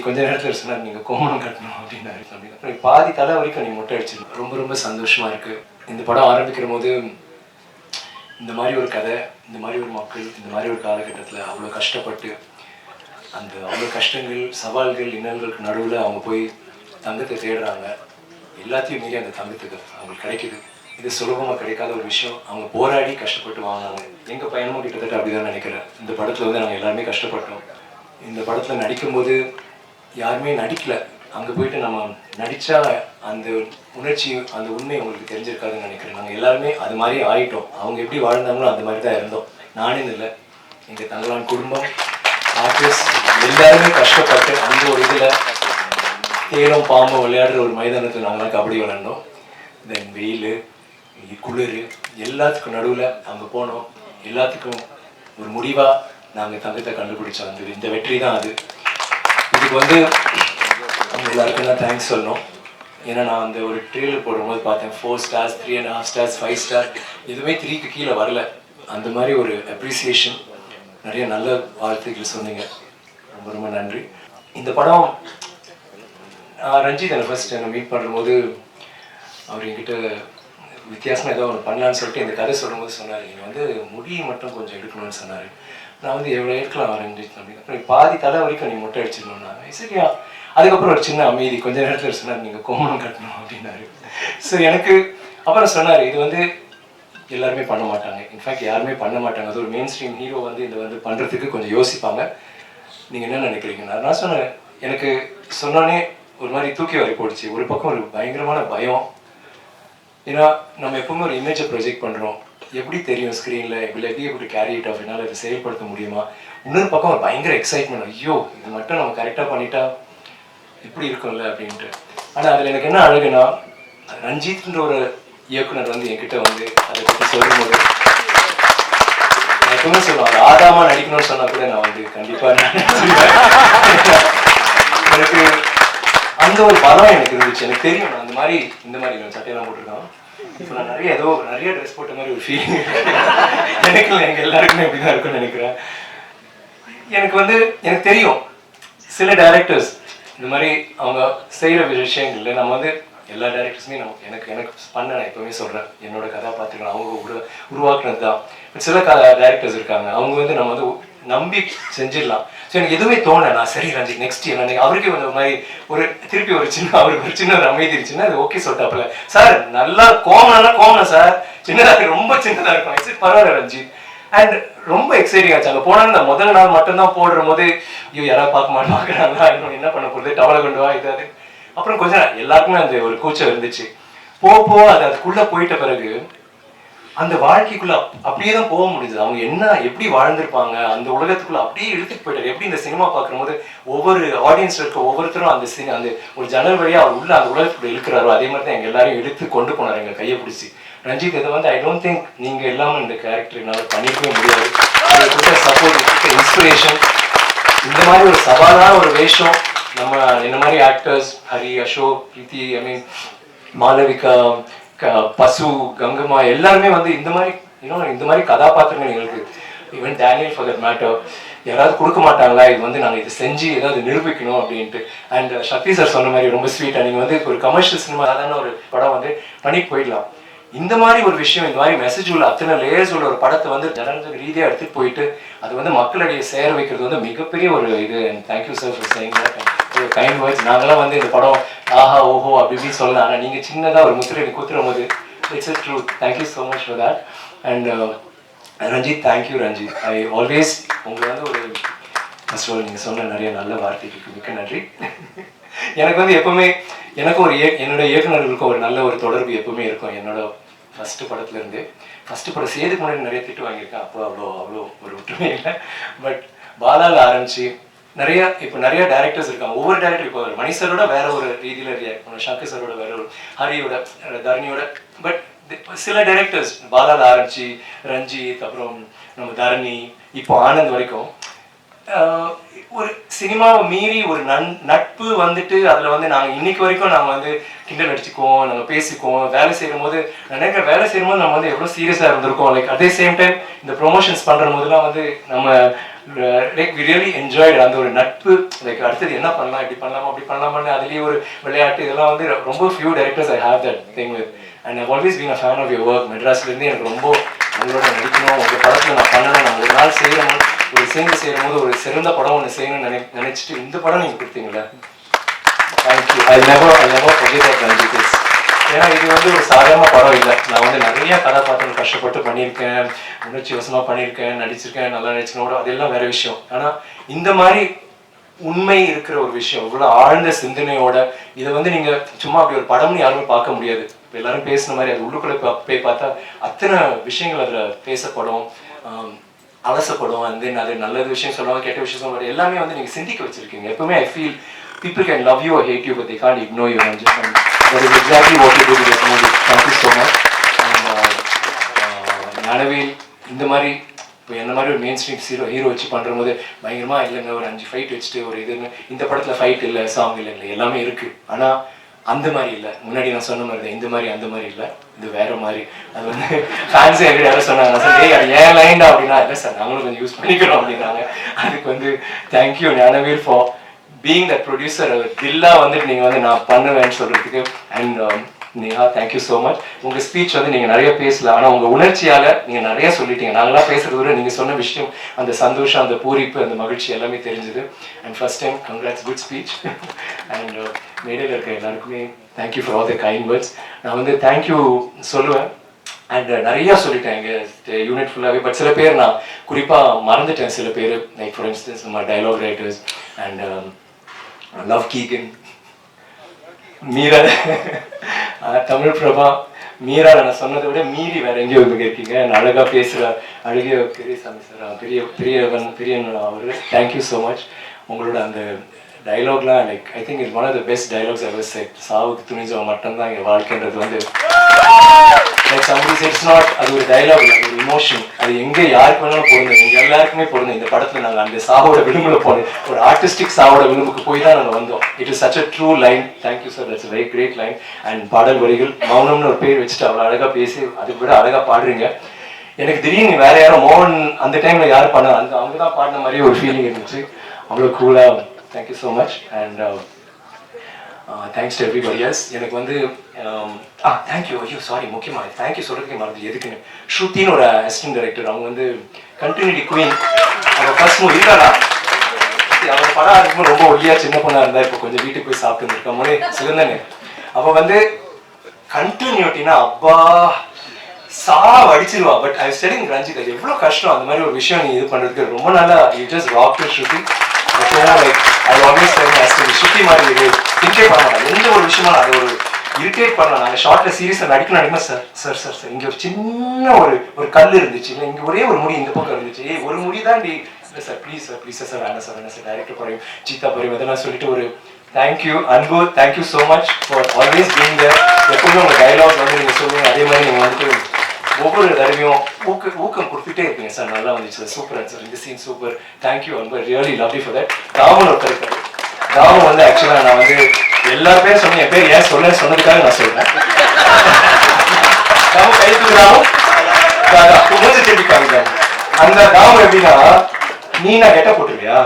கொஞ்ச நேரத்தில் சொன்னார், நீங்கள் கோமணம் கட்டணும் அப்படின்னாரு. அப்புறம் பாதி தலை வரைக்கும் நீ மொட்டை அடிச்சிருக்கோம். ரொம்ப ரொம்ப சந்தோஷமாக இருக்குது. இந்த படம் ஆரம்பிக்கிற போது இந்த மாதிரி ஒரு கதை, இந்த மாதிரி ஒரு மக்கள், இந்த மாதிரி ஒரு காலகட்டத்தில் அவ்வளோ கஷ்டப்பட்டு அந்த அவ்வளோ கஷ்டங்கள், சவால்கள், இன்னல்களுக்கு நடுவில் அவங்க போய் தங்கத்தை தேடுறாங்க. எல்லாத்தையும் மீறி அந்த தங்கத்துக்கு அவங்களுக்கு கிடைக்குது. இது சுலபமாக கிடைக்காத ஒரு விஷயம். அவங்க போராடி கஷ்டப்பட்டு வாங்கினாங்க. எங்கள் பயணமும் கிட்டத்தட்ட அப்படி தான் நினைக்கிறேன். இந்த படத்தில் வந்து நாங்கள் எல்லாருமே கஷ்டப்பட்டோம். இந்த படத்தில் நடிக்கும்போது யாருமே நடிக்கலை. அங்கே போயிட்டு நம்ம நடித்தா அந்த உணர்ச்சி, அந்த உண்மை உங்களுக்கு தெரிஞ்சிருக்காதுன்னு நினைக்கிறேன். நாங்கள் எல்லாருமே அது மாதிரி ஆகிட்டோம். அவங்க எப்படி வாழ்ந்தாங்களோ அந்த மாதிரி தான் இருந்தோம். நானே இல்லை, எங்கள் தங்களான் குடும்பம், ஆர்டிஸ்ட் எல்லாருமே கஷ்டப்பட்டு அந்த ஒரு இதில் தேனும் பாம்பும் விளையாடுற ஒரு மைதானத்தில் நாங்களாம் கபடி விளையாண்டோம். தென் வெயில், குளிர், எல்லாத்துக்கும் நடுவில் அங்கே போனோம். எல்லாத்துக்கும் ஒரு முடிவாக நாங்கள் தங்கத்தை கண்டுபிடிச்சோம். இந்த வெற்றி தான் அது. இதுக்கு வந்து அவங்க எல்லாருக்கும் தான் தேங்க்ஸ் சொல்லணும். ஏன்னா நான் அந்த ஒரு ட்ரெயிலர் போடும்போது பார்த்தேன் 4 stars, 3.5 stars, 5 stars, எதுவுமே 3க்கு கீழே வரல. அந்த மாதிரி ஒரு அப்ரிசியேஷன், நிறைய நல்ல வார்த்தைகள் சொன்னீங்க. ரொம்ப ரொம்ப நன்றி. இந்த படம் ரஞ்சித் என்னை ஃபர்ஸ்ட் என்னை மீட் பண்ணும்போது அவர் என்கிட்ட வித்தியாசமாக ஏதோ ஒன்று பண்ணலான்னு சொல்லிட்டு இந்த கதை சொல்லும்போது சொன்னார், நீங்கள் வந்து முடியை மட்டும் கொஞ்சம் எடுக்கணும்னு சொன்னார். நான் வந்து எவ்வளோ எடுக்கலாம் ரஞ்சித் அப்படின்னு. அப்புறம் பாதி தலை வரைக்கும் நீ மொட்டை அடிச்சிடணும்னா சரியா. அதுக்கப்புறம் ஒரு சின்ன அமைதி, கொஞ்ச நேரத்தில் சொன்னார், நீங்கள் கோமணம் கட்டணும் அப்படின்னாரு. ஸோ எனக்கு அப்புறம் சொன்னார், இது வந்து எல்லாருமே பண்ண மாட்டாங்க. இன்ஃபேக்ட் யாருமே பண்ண மாட்டாங்க. அது ஒரு மெயின் ஸ்ட்ரீம் ஹீரோ வந்து இதை வந்து பண்ணுறதுக்கு கொஞ்சம் யோசிப்பாங்க. நீங்கள் என்ன நினைக்கிறீங்க? நான் சொன்னேன், எனக்கு சொன்னோன்னே ஒரு மாதிரி தூக்கி வாரி போடுச்சு. ஒரு பக்கம் ஒரு பயங்கரமான பயம். ஏன்னா நம்ம எப்பவுமே ஒரு இமேஜை ப்ரொஜெக்ட் பண்ணுறோம். எப்படி தெரியும் ஸ்க்ரீனில், எப்படி கேரி இட் ஆஃப், என்னால் அதை செயல்படுத்த முடியுமா? இன்னொரு பக்கம் ஒரு பயங்கர எக்ஸைட்மெண்ட், ஐயோ இது மட்டும் நம்ம கரெக்டாக பண்ணிட்டா இப்படி இருக்கும்ல அப்படின்ட்டு. ஆனால் அதில் எனக்கு என்ன அழகுனா, ரஞ்சித்ன்ற ஒரு இயக்குனர் வந்து என்கிட்ட வந்து அதை பற்றி சொல்லும்போது நான் எப்பவுமே சொல்லுவாங்க, ஆதாமா நடிக்கணும்னு சொன்னால் கூட நான் வந்து கண்டிப்பாக எனக்கு அந்த ஒரு பலம் எனக்கு இருந்துச்சு. எனக்கு தெரியும் நான் அந்த மாதிரி இந்த மாதிரி சட்டையெல்லாம் போட்டிருக்கான். இப்போ நான் நிறைய ட்ரெஸ் போட்ட மாதிரி ஒரு ஃபீலிங் எனக்கு இல்லை, எங்கள் எல்லாருக்குமே அப்படி தான் இருக்குன்னு நினைக்கிறேன். எனக்கு தெரியும் சில டைரக்டர்ஸ் இந்த மாதிரி அவங்க செய்கிற விஷயங்கள்ல நம்ம வந்து எல்லா டைரக்டர்ஸுமே எனக்கு பண்ண நான் எப்பவுமே சொல்கிறேன், என்னோட கதாபாத்திரங்கள் அவங்க உருவாக்குனது தான். சில டைரக்டர்ஸ் இருக்காங்க, அவங்க வந்து நம்ம வந்து நம்பி செஞ்சிடலாம். ஸோ எனக்கு எதுவுமே தோணலை, நான் சரி ரஞ்சித் நெக்ஸ்ட் என்ன அவருக்கே வந்து ஒரு மாதிரி திருப்பி அவருக்கு ஒரு சின்ன ஒரு அமைதி இருந்துச்சுன்னா அது ஓகே சொல்லிட்டாப்புல, சார் நல்லா கோமணம் சார் சின்னதாக ரொம்ப சின்னதாக இருக்கும், சரி பரவாயில்ல ரஞ்சித். அண்ட் ரொம்ப எக்ஸைட்டிங் ஆச்சு. அங்கே போனால் இந்த முதல் நாள் மட்டும்தான் போடுற போது ஐயோ யாராவது பார்க்க மாட்டாங்களா, இன்னும் என்ன பண்ண போகுது, டவலை கொண்டு வா இது அது. அப்புறம் கொஞ்சம் எல்லாருக்குமே அந்த ஒரு கூச்சம் இருந்துச்சு. போக அதுக்குள்ளே போயிட்ட பிறகு அந்த வாழ்க்கைக்குள்ள அப்படியே தான் போக முடியுது. அவங்க எப்படி வாழ்ந்திருப்பாங்க அந்த உலகத்துக்குள்ள அப்படியே இழுத்துட்டு போயிட்டாரு. எப்படி இந்த சினிமா பார்க்கும் போது ஒவ்வொரு ஆடியன்ஸ்ல இருக்க ஒவ்வொருத்தரும் அந்த ஒரு ஜன்னல் வழியா அவர் உள்ள அந்த உலகத்துக்குள்ள இழுக்கிறாரோ அதே மாதிரி தான் எங்க எல்லாரையும் இழுத்து கொண்டு போனார் எங்க கையை பிடிச்சி. ரஞ்சித் இதை வந்து ஐ டோன்ட் திங்க் நீங்க இல்லாமல் இந்த கேரக்டர் என்னால் பண்ணிக்கவே முடியாது. சப்போர்ட், இன்ஸ்பிரேஷன், இந்த மாதிரி ஒரு சவாலான ஒரு வேஷம் நம்ம என்ன மாதிரி ஆக்டர்ஸ் ஹரி, அசோக், பிரீத்தி, ஐ மீன் மாளவிகா, பசு, கங்கம்மா எல்லாருமே வந்து இந்த மாதிரி கதாபாத்திரங்கள் எங்களுக்கு, even Daniel for that matter, யாராவது கொடுக்க மாட்டாங்களா, இது வந்து நாங்கள் இதை செஞ்சு ஏதாவது நிரூபிக்கணும் அப்படின்ட்டு. அண்ட் சக்தி சார் சொன்ன மாதிரி ரொம்ப ஸ்வீட்டாக நீங்கள் வந்து ஒரு கமர்ஷியல் சினிமா சாதாரண ஒரு படம் வந்து பண்ணிட்டு போயிடலாம். இந்த மாதிரி ஒரு விஷயம், இந்த மாதிரி மெசேஜ் உள்ள அத்தனை லேயர்ஸ் உள்ள ஒரு படத்தை வந்து ஜனங்களுக்கு ரீதியாக எடுத்துகிட்டு போயிட்டு அது வந்து மக்களிடையே சேர வைக்கிறது வந்து மிகப்பெரிய ஒரு இது. Thank you sir for saying that kind words. நாங்களாம் வந்து இந்த படம் ஆஹா ஓஹோ அப்படி இப்படி சொல்லலாம், ஆனால் நீங்கள் சின்னதாக ஒரு முத்திரை குத்துரும் போது it's a truth. Thank you so much for that. And Ranjith, thank you Ranjith. I always உங்களை வந்து ஒரு ஃபர்ஸ்ட் ஆல் நீங்கள் சொன்ன நிறைய நல்ல வார்த்தைகளுக்கு மிக்க நன்றி. எனக்கு வந்து எப்பவுமே என்னோட இயக்குநர்களுக்கும் ஒரு நல்ல ஒரு தொடர்பு எப்பவுமே இருக்கும். என்னோட ஃபஸ்ட்டு படத்துலேருந்து ஃபஸ்ட்டு படம் செய்யறதுக்கு முன்னாடி நிறைய திட்டு வாங்கியிருக்கேன். அப்போ அவ்வளோ ஒரு ஒற்றுமை இல்லை. பட் பாலாவில் ஆரம்பிச்சு இப்போ நிறைய டேரக்டர்ஸ் இருக்காங்க. ஒவ்வொரு டேரக்டர் இப்போ மணி சாரோட வேற ஒரு ரீதியில் ரியாக்ட் பண்ணுவோம், சங்கர் சாரோட வேற ஒரு, ஹரியோட, தரணியோட. பட் சில டைரக்டர்ஸ் பாலாவில் ஆரம்பிச்சு ரஞ்சித், அப்புறம் நம்ம தரணி, இப்போ ஆனந்த் வரைக்கும் ஒரு சினிமாவை மீறி ஒரு நட்பு வந்துட்டு அதில் வந்து நாங்கள் இன்னைக்கு வரைக்கும் நாங்கள் வந்து கிண்டல் அடிச்சுக்குவோம், நாங்கள் பேசிக்குவோம். வேலை செய்யும் போது நினைக்கிற வேலை செய்யும் போது நம்ம வந்து எவ்வளோ சீரியஸாக இருந்திருக்கோம். லைக் அதே சேம் டைம் இந்த ப்ரொமோஷன்ஸ் பண்ணுற போதுலாம் வந்து நம்ம லைக் வி ரியலி என்ஜாய்டு அந்த ஒரு நட்பு. லைக் அடுத்தது என்ன பண்ணலாம், இப்படி பண்ணலாமா அப்படி பண்ணலாமான்னு அதுலேயே ஒரு விளையாட்டு, இதெல்லாம் வந்து ரொம்ப few directors I have that thing with. And I always been a fan of your work. மெட்ராஸ்லேருந்து எனக்கு ரொம்ப உங்களோட நடிக்கணும், உங்கள் படத்தில் நான் பண்ணணும், நான் ஒரு நாள் செய்யணும், ஒரு சேர்ந்து செய்யும் போது ஒரு சிறந்த படம் ஒன்று செய்யணும்னு நினைச்சிட்டு இந்த படம் நீங்கள் கொடுத்தீங்களே, thank you. I never forget that Ranjith. ஏன்னா இது வந்து ஒரு சாதாரண படம் இல்லை. நான் வந்து நிறைய கதாபாத்திரம் கஷ்டப்பட்டு பண்ணியிருக்கேன், உணர்ச்சி வசமாக பண்ணியிருக்கேன், நடிச்சிருக்கேன், நல்லா நடிச்சிருக்கோட, அதெல்லாம் வேற விஷயம். ஆனால் இந்த மாதிரி உண்மை இருக்கிற ஒரு விஷயம், இவ்வளோ ஆழ்ந்த சிந்தனையோட இதை வந்து நீங்கள் சும்மா அப்படி ஒரு படம்னு யாருமே பார்க்க முடியாது. இப்போ எல்லாரும் பேசுன மாதிரி அது உள்ளுக்குள்ளே போய் பார்த்தா அத்தனை விஷயங்கள் அதில் பேசப்படும், அலசப்படும். அண்ட் தென் அது நல்லது விஷயம் சொல்லுவாங்க, கெட்ட விஷயம் சொல்லுவாங்க, எல்லாமே வந்து நீங்கள் சிந்திக்க வச்சிருக்கீங்க. எப்பவுமே I feel people can love you or hate you, but they can't ignore you. And that is exactly what you did with this movie. Thank you so much. And Gnanavel இந்த மாதிரி இப்போ என்ன மாதிரி ஒரு மெயின் ஸ்ட்ரீம் ஹீரோ வச்சு பண்ணும்போது பயங்கரமாக இல்லைங்க, ஒரு 5 ஃபைட் வச்சுட்டு ஒரு இதுன்னு. இந்த படத்தில் ஃபைட் இல்லை, சாங் இல்லை, எல்லாமே இருக்குது. ஆனால் அந்த மாதிரி இல்லை. முன்னாடி நான் சொன்ன மாதிரி தான், இந்த மாதிரி அந்த மாதிரி இல்லை, இது வேற மாதிரி. அது வந்து ஃபேன்ஸே எங்கிட்ட யாரும் சொன்னாங்க, சார் டேய் அது ஏன் லைன்டா அப்படின்னா, இல்லை சார் நாங்களும் கொஞ்சம் யூஸ் பண்ணிக்கிறோம் அப்படின்னாங்க. அதுக்கு வந்து thank you Gnanavel for being that producer. தில்லா வந்துட்டு நீங்கள் வந்து நான் பண்ணுவேன்னு சொல்கிறதுக்கு. And Neha, thank you so much. உங்கள் ஸ்பீச் வந்து நீங்கள் நிறைய பேசல, ஆனால் உங்கள் உணர்ச்சியால் நீங்கள் நிறைய சொல்லிட்டீங்க. நாங்களாம் பேசுகிறத விட நீங்கள் சொன்ன விஷயம், அந்த சந்தோஷம், அந்த பூரிப்பு, அந்த மகிழ்ச்சி எல்லாமே தெரிஞ்சுது. And first time congrats, good speech. And மேடையில் இருக்க எல்லாருக்குமே thank you for all the kind words. நான் வந்து தேங்க்யூ சொல்லுவேன். அண்ட் நிறையா சொல்லிட்டேன் எங்கள் யூனிட் ஃபுல்லாகவே. பட் சில பேர் நான் குறிப்பாக மறந்துட்டேன். சில பேர் லைக் ஃபார் இன்ஸ்டன்ஸ் நம்ம டைலாக் ரைட்டர்ஸ் அண்ட் லவ் கீகன், மீரா, தமிழ் பிரபா, மீரா நான் சொன்னதை விட மீறி வேற எங்கேயோ இருக்கீங்க. அழகாக பேசுகிற அழகிய பெரியசாமி சார், பெரியன் அவர், தேங்க்யூ ஸோ மச். உங்களோட அந்த டைலாக்லாம் like I think it's one of the best dialogues ever said. சாவுக்கு துணிஞ்சவங்க மட்டும்தான் எங்கள் வாழ்க்கைன்றது வந்து லைக் சம்படி இட்ஸ் நாட், அது ஒரு டைலாக் இல்லை, ஒரு இமோஷன். அது எங்கே யாருக்கு வேணாலும் பொருந்தும், எங்கள் எல்லாருக்குமே பொருந்தும். இந்த படத்தில் நாங்கள் அந்த சாவோட விளிம்பில் போனோம், ஒரு ஆர்டிஸ்டிக் சாவோட விளிம்புக்கு போய் தான் நாங்கள் வந்தோம். It is such a true line. Thank you sir, that's very great line. And பாடல் வரிகள், மௌனம்னு ஒரு பேர் வச்சுட்டு அவ்வளோ அழகாக பேசி அதுக்கு விட அழகாக பாடுறீங்க. எனக்கு திடீர்னு வேற யாரும் மோகன் அந்த டைமில் யார் பண்ண அந்த அவங்க தான் பாடின மாதிரியே ஒரு ஃபீலிங் இருந்துச்சு. அவ்வளோ கூலாக. Thank you so much. And thanks to everybody else. எனக்கு வந்து தேங்க்யூ, ஐயோ சாரி, முக்கியமாக தேங்க்யூ சொல்கிறதுக்கு மறந்து எதுக்குன்னு, ஸ்ருத்தின்னு ஒரு அசிஸ்டன்ட் டைரக்டர், அவங்க வந்து கண்டினியூட்டி குயின். அவங்க ஃபர்ஸ்ட் மூவி இருக்காடா, அவங்க படம் இருக்கும்போது ரொம்ப ஒல்லியாக சின்ன பொண்ணாக இருந்தால் இப்போ கொஞ்சம் வீட்டுக்கு போய் சாப்பிட்டு இருக்கோம் போதே சிறந்தங்க. அப்போ வந்து கண்டினியூட்டினா அப்பா அடிச்சிருவா. பட் ஐ ஸ்டெலிங் ரஞ்சித், அது எவ்வளோ கஷ்டம் அந்த மாதிரி ஒரு விஷயம் நீ இது பண்ணுறதுக்கு. ரொம்ப நல்லா you just rock to Shruti. Like I always Shruti மாதிரி இது திங்கே பண்ண மாட்டாங்க. எந்த ஒரு விஷயமா அதை ஒரு இரிட்டேட் பண்ணலாம். நாங்கள் ஷார்ட்ல சீரியஸாக நடிக்கணும் சார் சார் சார் சார் இங்கே ஒரு சின்ன ஒரு கல் இருந்துச்சு, இல்லை இங்கே ஒரே ஒரு முடி இந்த பக்கம் இருந்துச்சு, ஒரு முடி தான் டி, இல்லை சார் ப்ளீஸ் சார் வேணாம் சார் டைரக்டர் பறையும் சீத்தா பறையும் இதெல்லாம் சொல்லிட்டு ஒரு thank you Anbu. Thank you so much for always being there. எப்பவுமே உங்கள் டைலாக் வந்து நீங்கள் சொல்லுவீங்க, அதே மாதிரி நீங்கள் வந்துட்டு ஒவ்வொரு தடவையும் ஊக்கம் கொடுத்துட்டே இருப்பீங்க சார். நல்லா வந்துச்சு, சூப்பர் சார், இந்த சீன் சூப்பர், தேங்க்யூ அன்பு, really lovely for that. Raman ஒருத்தர் இருக்காரு. ராமன் வந்து ஆக்சுவலாக நான் வந்து எல்லா பேரும் சொன்னேன், என் பேர் ஏன் சொன்னதுக்காக நான் சொல்றேன். ராமன் கைத்து ராமன் மூஞ்சி திருப்பி காமிக்காங்க. அந்த ராமன் எப்படின்னா, நீ நான் கெட்ட போட்டுருவியா,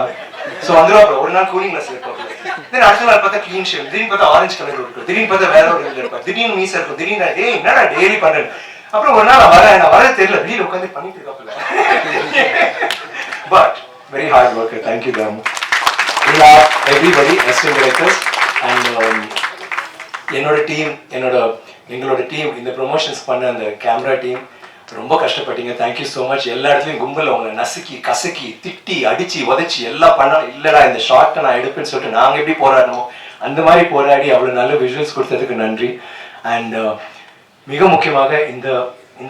ஸோ வந்துருவா. ஒரு நாள் கூலிங் கிளாஸ் இருப்பாங்க, தென் அடுத்த நாள் பார்த்தா கிளீன் ஷேவ், திடீர்னு பார்த்தா ஆரஞ்சு கலர் இருக்கும், திடீர்னு பார்த்தா வேற ஒரு இதில் இருப்பா, திடீர்னு மீசா இருக்கும், திடீர்னு டே என்னடா டெய்லி பண்றேன். அப்புறம் ஒரு நாள் நான் வரது தெரியல, வெளியில உட்காந்து பண்ணிட்டு இருக்காப்புல. But very hard worker. Thank you Ramu. Everybody assistant directors and என்னோட டீம், எங்களோட டீம், இந்த ப்ரொமோஷன்ஸ் பண்ண அந்த கேமரா டீம் ரொம்ப கஷ்டப்பட்டீங்க. Thank you so much. எல்லா இடத்துலையும் கும்பல் அவங்க நசுக்கி கசக்கி திட்டி அடிச்சு உதச்சி எல்லாம் பண்ணாலும் இல்லடா இந்த ஷார்ட்டை நான் எடுப்பேன்னு சொல்லிட்டு நாங்கள் எப்படி போராடணும் அந்த மாதிரி போராடி அவ்வளோ நல்ல விஷுவல்ஸ் கொடுத்ததுக்கு நன்றி. அண்ட் மிக முக்கியமாக இந்த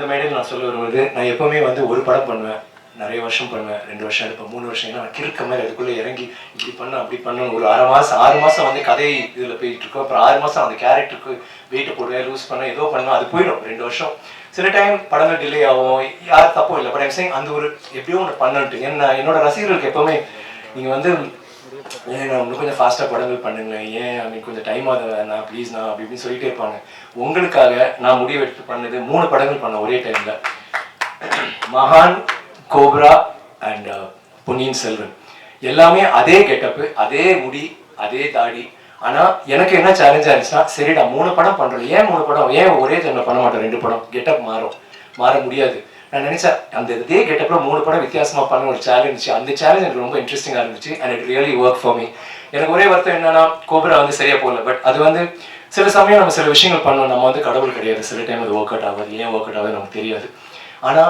மேடையில் நான் சொல்ல வருவது, நான் எப்பவுமே வந்து ஒரு படம் பண்ணுவேன், நிறைய வருஷம் பண்ணுவேன், 2 வருஷம் எடுப்பேன், 3 வருஷம். ஏன்னா நான் கிறுக்க மாதிரி அதுக்குள்ளே இறங்கி இப்படி பண்ண அப்படி பண்ணணும். ஒரு 6 மாதம் வந்து கதை இதில் போயிட்டு இருக்கோம். அப்புறம் 6 மாதம் அந்த கேரக்டருக்கு வெயிட்டை போடுவேன், லூஸ் பண்ண ஏதோ பண்ணுவேன், அது போயிடும் 2 வருஷம். சில டைம் படங்கள் டிலே ஆகும், யார் தப்பும் இல்லை. பட் ஐம் சேயிங் அந்த ஒரு எப்படியோ ஒன்று பண்ணன்ட்டு. என்னோட ரசிகர்களுக்கு எப்பவுமே நீங்கள் வந்து ஏன் நான் இன்னும் கொஞ்சம் ஃபாஸ்ட்டாக படங்கள் பண்ணுங்களேன், ஏன் அப்படி கொஞ்சம் டைம் ஆகுது நான் ப்ளீஸ் நான் அப்படி இப்படின்னு சொல்லிட்டே இருப்பாங்க. உங்களுக்காக நான் முடிவெடுத்து பண்ணது 3 படங்கள் பண்ண ஒரே டைமில். மகான், கோப்ரா அண்ட் பொன்னியின் செல்வன். எல்லாமே அதே கெட்டப்பு, அதே முடி, அதே தாடி. ஆனா எனக்கு என்ன சேலஞ்சா இருந்துச்சுன்னா, சரிடா 3 படம் பண்றோம், ஏன் 3 படம், ஏன் ஒரே டைம்ல பண்ண மாட்டோம் 2 படம், கெட்டப் மாற முடியாது. நான் நினைச்சேன் அந்த இதே கெட்டப்ல 3 படம் வித்தியாசமா பண்ண ஒரு சேலஞ்ச். அந்த சேலஞ்ச் எனக்கு ரொம்ப இன்ட்ரெஸ்டிங்கா இருந்துச்சு and it really work for me. எனக்கு ஒரே வருத்தம் என்னன்னா கோப்ரா வந்து சரியா போகல. பட் அது வந்து சில சமயம் நம்ம சில விஷயங்கள் பண்ணோம், நம்ம வந்து கடவுள் கிடையாது, சில டைம் அது ஒர்க் அவுட் ஆகாது, ஏன் ஒர்க் அவுட் ஆகுது நமக்கு தெரியாது. ஆனா